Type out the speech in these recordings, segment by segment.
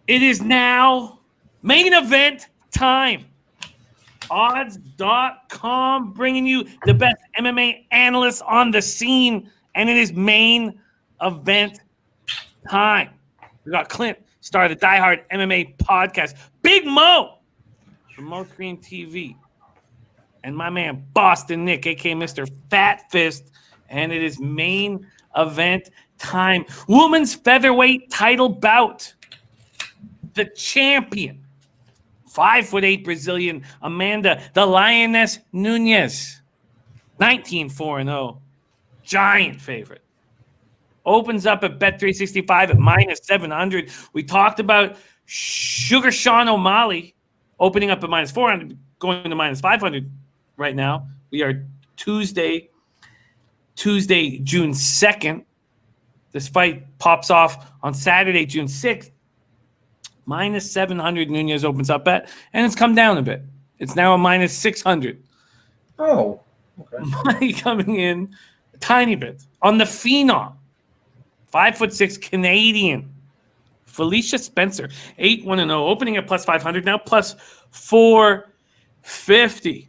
It is now main event time. Odds.com bringing you the best MMA analysts on the scene, and it is main event time. We got Clint, star of the Die Hard MMA Podcast, Big Mo from Mo Screen TV, and my man Boston Nick, aka Mr. Fat Fist, and it is main event time. Women's featherweight title bout. The champion, 5'8" Brazilian Amanda the Lioness Nunes, 19-4-0, giant favorite. Opens up at Bet365 at -700. We talked about Sugar Sean O'Malley opening up at -400, going to -500 right now. We are Tuesday, June 2nd. This fight pops off on Saturday, June 6th. -700 Nunes opens up at, and it's come down a bit. It's now a -600. Oh, okay. Money coming in a tiny bit on the Phenom, 5'6" Canadian Felicia Spencer, 8-1-0, opening at +500, now +450.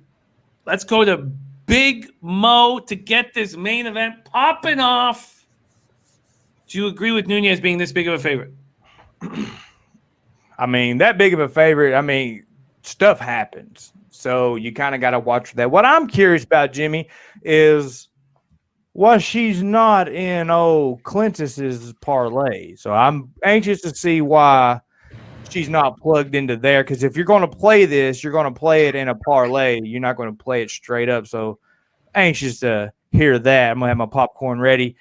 Let's go to Big Mo to get this main event popping off. Do you agree with Nunes being this big of a favorite? I mean, that big of a favorite, I mean, stuff happens. So you kind of got to watch for that. What I'm curious about, Jimmy, is she's not in Clintus's parlay. So I'm anxious to see why she's not plugged into there. Because if you're going to play this, you're going to play it in a parlay. You're not going to play it straight up. So anxious to hear that. I'm going to have my popcorn ready.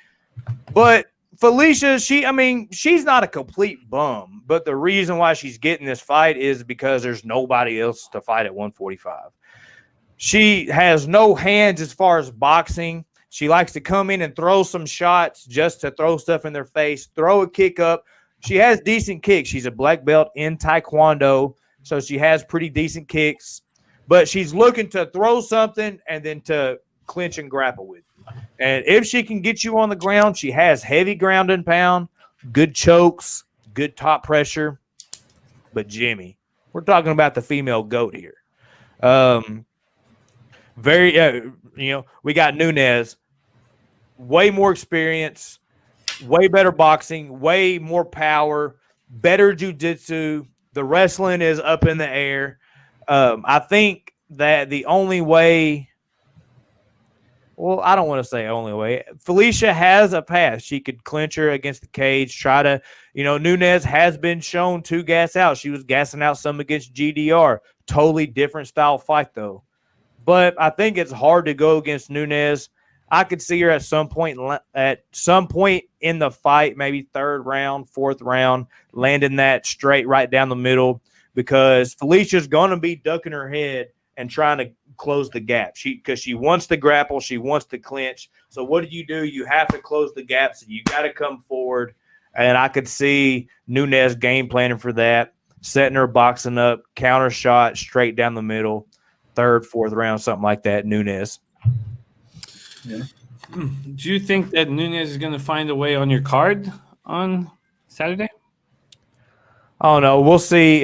But Felicia, she's not a complete bum, but the reason why she's getting this fight is because there's nobody else to fight at 145. She has no hands as far as boxing. She likes to come in and throw some shots just to throw stuff in their face, throw a kick up. She has decent kicks. She's a black belt in Taekwondo, so she has pretty decent kicks, but she's looking to throw something and then to clinch and grapple with. And if she can get you on the ground, she has heavy ground and pound, good chokes, good top pressure. But Jimmy, we're talking about the female GOAT here. We got Nunes, way more experience, way better boxing, way more power, better jiu-jitsu. The wrestling is up in the air. I think that the only way – well, I don't want to say only way. Felicia has a path. She could clinch her against the cage, try to, Nunes has been shown to gas out. She was gassing out some against GDR. Totally different style fight, though. But I think it's hard to go against Nunes. I could see her at some point in the fight, maybe third round, fourth round, landing that straight right down the middle because Felicia's going to be ducking her head and trying to close the gap. Because she wants to grapple, she wants to clinch. So what do? You have to close the gap. So you got to come forward. And I could see Nunes game planning for that, setting her boxing up, counter shot straight down the middle, third, fourth round, something like that. Nunes. Yeah. Do you think that Nunes is going to find a way on your card on Saturday? Oh no, we'll see.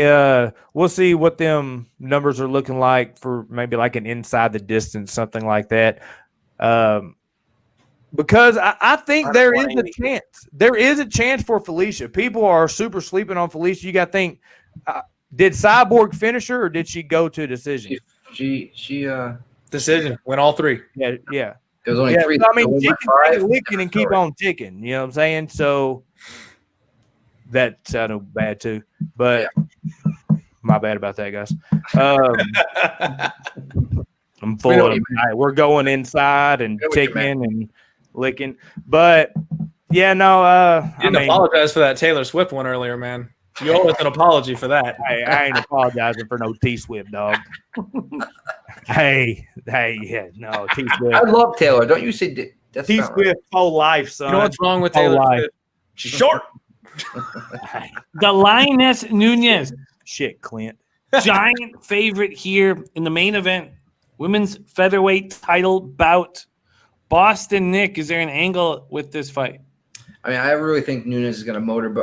We'll see what them numbers are looking like for maybe like an inside the distance, something like that. Because I think there is a chance. There is a chance for Felicia. People are super sleeping on Felicia. You got to think. Did Cyborg finish her or did she go to a decision? She decision. Went all three. Yeah. It was only three. So, she can take a licking and keep on ticking. You know what I'm saying? So. That sounded bad too, but my bad about that, guys. I'm full of it. We're going inside and ticking and licking, but yeah, no. You didn't apologize for that Taylor Swift one earlier, man. You owe us an apology for that. Hey, I ain't apologizing for no T-Swift, dog. Hey, yeah, no T-Swift. I love Taylor. Don't you say T-Swift right. Full life, son. You know what's wrong with Taylor Swift? She's short. The Lioness Nunes. Shit, Clint. Giant favorite here in the main event. Women's featherweight title bout. Boston Nick, is there an angle with this fight? I mean, I really think Nunes is going to motor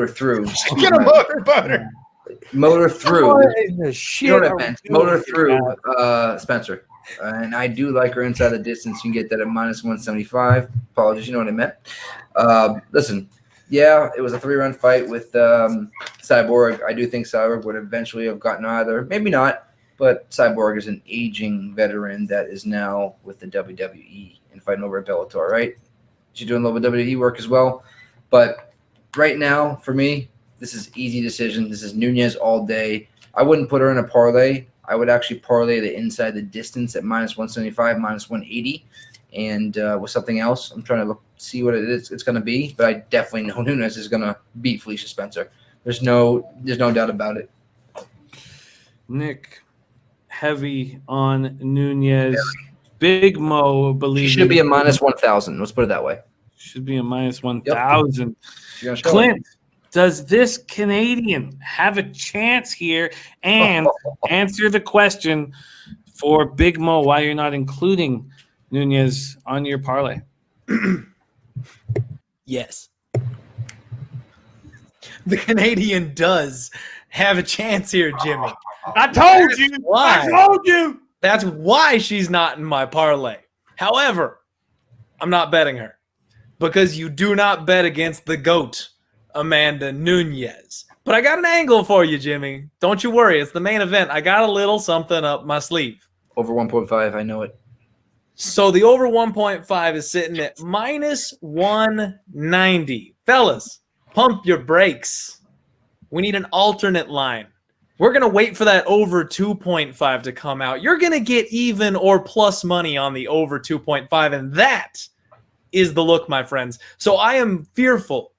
through. Get a motor. Motor through. What in the shit? You know are what I we meant. doing Motor here, through guys? Spencer. And I do like her inside the distance. You can get that at -175. Apologies, you know what I meant. Listen, yeah, it was a 3-round fight with Cyborg. I do think Cyborg would eventually have gotten either. Maybe not, but Cyborg is an aging veteran that is now with the WWE and fighting over at Bellator, right? She's doing a little bit of WWE work as well. But right now, for me, this is easy decision. This is Nunes all day. I wouldn't put her in a parlay. I would actually parlay the inside the distance at -175, -180, and with something else. I'm trying to see what it is it's going to be, but I definitely know Nunes is going to beat Felicia Spencer. There's no doubt about it. Nick, heavy on Nunes. Big Mo believes She should be a -1,000. Let's put it that way. Should be a -1,000. She's gonna Clint, does this Canadian have a chance here? And answer the question for Big Mo why you're not including Nunes on your parlay. Yes. The Canadian does have a chance here, Jimmy. I told you. Why? I told you. That's why she's not in my parlay. However, I'm not betting her because you do not bet against the GOAT, Amanda Nunes. But I got an angle for you, Jimmy. Don't you worry. It's the main event. I got a little something up my sleeve. Over 1.5, I know it. So the over 1.5 is sitting at -190. Fellas, pump your brakes. We need an alternate line. We're going to wait for that over 2.5 to come out. You're going to get even or plus money on the over 2.5, and that is the look, my friends. So I am fearful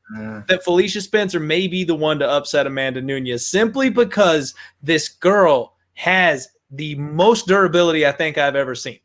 that Felicia Spencer may be the one to upset Amanda Nunes simply because this girl has the most durability I think I've ever seen.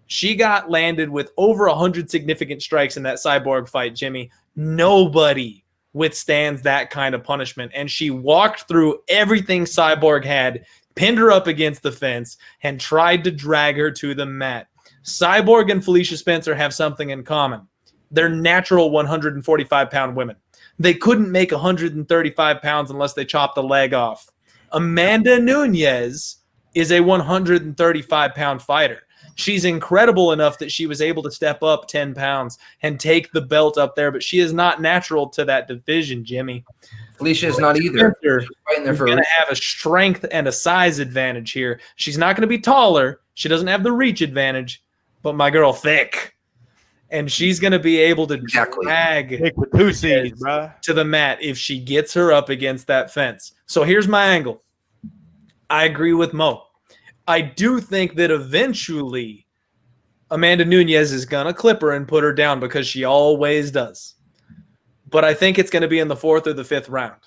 She got landed with over 100 significant strikes in that Cyborg fight, Jimmy. Nobody withstands that kind of punishment. And she walked through everything Cyborg had, pinned her up against the fence, and tried to drag her to the mat. Cyborg and Felicia Spencer have something in common. They're natural 145-pound women. They couldn't make 135 pounds unless they chopped the leg off. Amanda Nunes is a 135-pound fighter. She's incredible enough that she was able to step up 10 pounds and take the belt up there, but she is not natural to that division, Jimmy. Felicia is not either. She's going to have a strength and a size advantage here. She's not going to be taller. She doesn't have the reach advantage, but my girl thick. And she's going to be able to drag Thick with 2 C's, bro. to the mat if she gets her up against that fence. So here's my angle. I agree with Mo. I do think that eventually Amanda Nunes is going to clip her and put her down because she always does. But I think it's going to be in the 4th or the 5th round.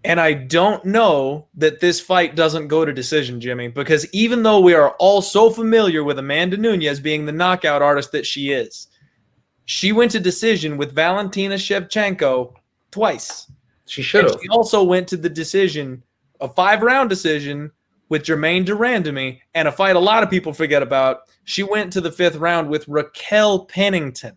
And I don't know that this fight doesn't go to decision, Jimmy, because even though we are all so familiar with Amanda Nunes being the knockout artist that she is, she went to decision with Valentina Shevchenko twice. She should have. She also went to the decision, a 5-round decision, with Jermaine Durandamy, and a fight a lot of people forget about. She went to the 5th round with Raquel Pennington.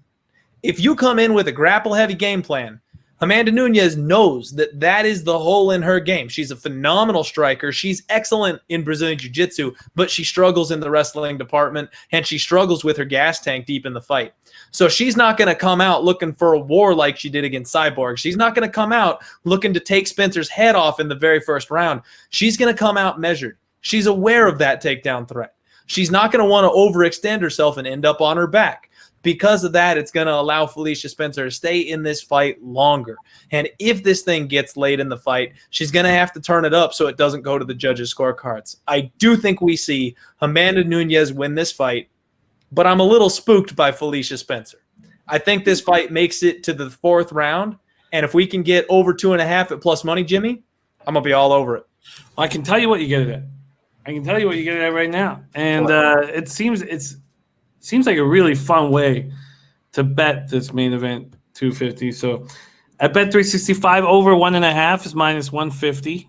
If you come in with a grapple-heavy game plan, Amanda Nunes knows that that is the hole in her game. She's a phenomenal striker. She's excellent in Brazilian Jiu-Jitsu, but she struggles in the wrestling department, and she struggles with her gas tank deep in the fight. So she's not going to come out looking for a war like she did against Cyborg. She's not going to come out looking to take Spencer's head off in the very first round. She's going to come out measured. She's aware of that takedown threat. She's not going to want to overextend herself and end up on her back. Because of that, it's going to allow Felicia Spencer to stay in this fight longer. And if this thing gets late in the fight, she's going to have to turn it up so it doesn't go to the judges' scorecards. I do think we see Amanda Nunes win this fight, but I'm a little spooked by Felicia Spencer. I think this fight makes it to the 4th round, and if we can get over 2.5 at plus money, Jimmy, I'm going to be all over it. Well, I can tell you what you get it at. I can tell you what you get it at right now. And it seems like a really fun way to bet this main event 250. So at Bet365, over 1.5 is -150.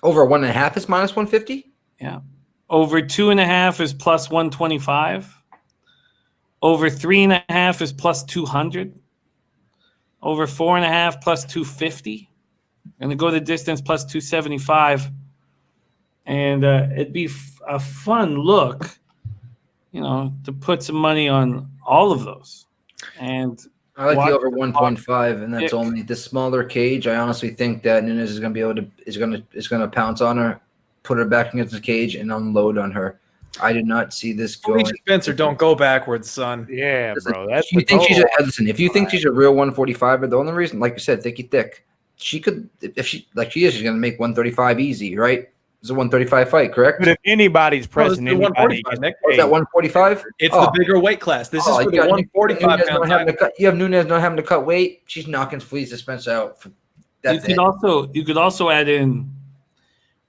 Over 1.5 is -150? Yeah. Over 2.5 is plus 125. Over 3.5 is plus 200. over 4.5 plus 250. Going to go the distance plus 275. And it'd be a fun look, to put some money on all of those. And I like watch the over 1.5, and that's pick. only the smaller cage. I honestly think that Nunes is going to be able to is going to pounce on her, put her back against the cage, and unload on her. I did not see this going. Spencer, don't go backwards, son. Yeah, bro. That's You the think she's goal. listen? If you think she's a real 145er, the only reason, like you said, thick, she could, if she like she is, she's going to make 135 easy, right? It's a 135 fight, correct? But if anybody's pressing it's the anybody, 145, Nick. Is that 145? It's the bigger weight class. This is for the 145 pound title. You have Nunes not having to cut weight. She's knocking Felicia Spencer out. That's you could also add in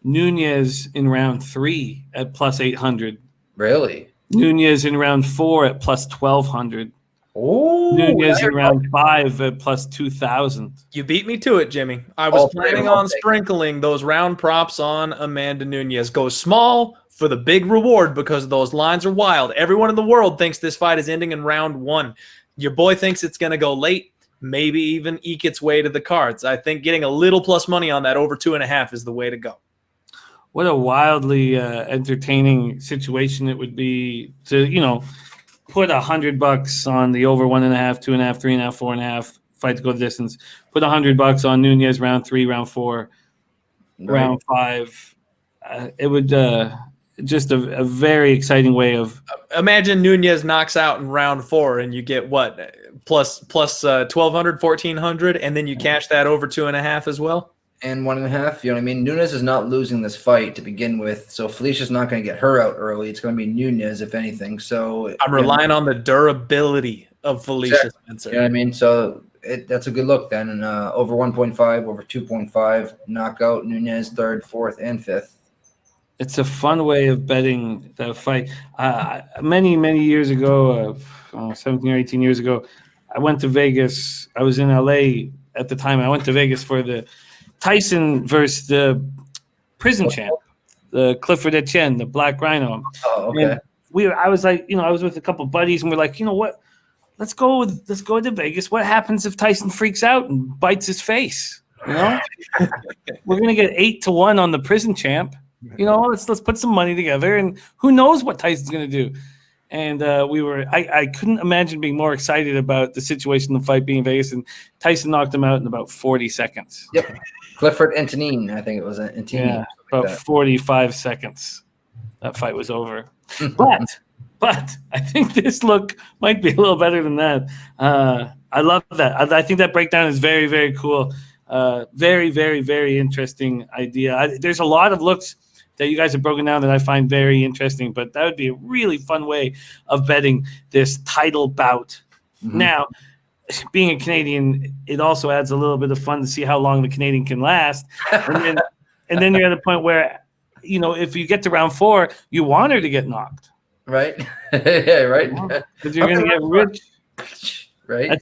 Nunes in round 3 at plus 800. Really? Nunes in round 4 at plus 1,200. Oh, Nunes in round 5 at plus 2,000. You beat me to it, Jimmy. I was All planning three, on I'll take it. sprinkling those round props on Amanda Nunes. Go small for the big reward because those lines are wild. Everyone in the world thinks this fight is ending in round 1. Your boy thinks it's going to go late, maybe even eke its way to the cards. I think getting a little plus money on that over 2.5 is the way to go. What a wildly entertaining situation it would be to, put $100 on the over 1.5, 2.5, 3.5, 4.5 fight to go the distance. Put $100 on Nunes round 3, round 4, round 5. It would just a very exciting way of. Imagine Nunes knocks out in round 4 and you get what plus 1,200, 1,400, and then you cash that over 2.5 as well. And 1.5. You know what I mean? Nunes is not losing this fight to begin with, so Felicia's not going to get her out early. It's going to be Nunes, if anything. So I'm relying on the durability of Felicia Spencer. You know what I mean? So that's a good look then. And over 1.5, over 2.5, knockout Nunes 3rd, 4th, and 5th. It's a fun way of betting the fight. Many years ago, 17 or 18 years ago, I went to Vegas. I was in LA at the time. I went to Vegas for the Tyson versus the prison champ, the Clifford Etienne, the Black Rhino. Oh, okay. And I was like, I was with a couple of buddies, and we're like, what? Let's go to Vegas. What happens if Tyson freaks out and bites his face? We're gonna get 8-1 on the prison champ. Let's put some money together, and who knows what Tyson's gonna do. And I couldn't imagine being more excited about the situation, the fight being in Vegas, and Tyson knocked him out in about 40 seconds. Yep. Clifford Antonine, I think it was Antonine. Yeah, about 45 seconds. That fight was over. But I think this look might be a little better than that. I love that. I think that breakdown is very, very cool. Very, very, very interesting idea. There's a lot of looks that you guys have broken down that I find very interesting, but that would be a really fun way of betting this title bout. Mm-hmm. Now, being a Canadian, it also adds a little bit of fun to see how long the Canadian can last. And then you're at a point where, if you get to round 4, you want her to get knocked. Right? Yeah, right. Because you're going to get rich. Right.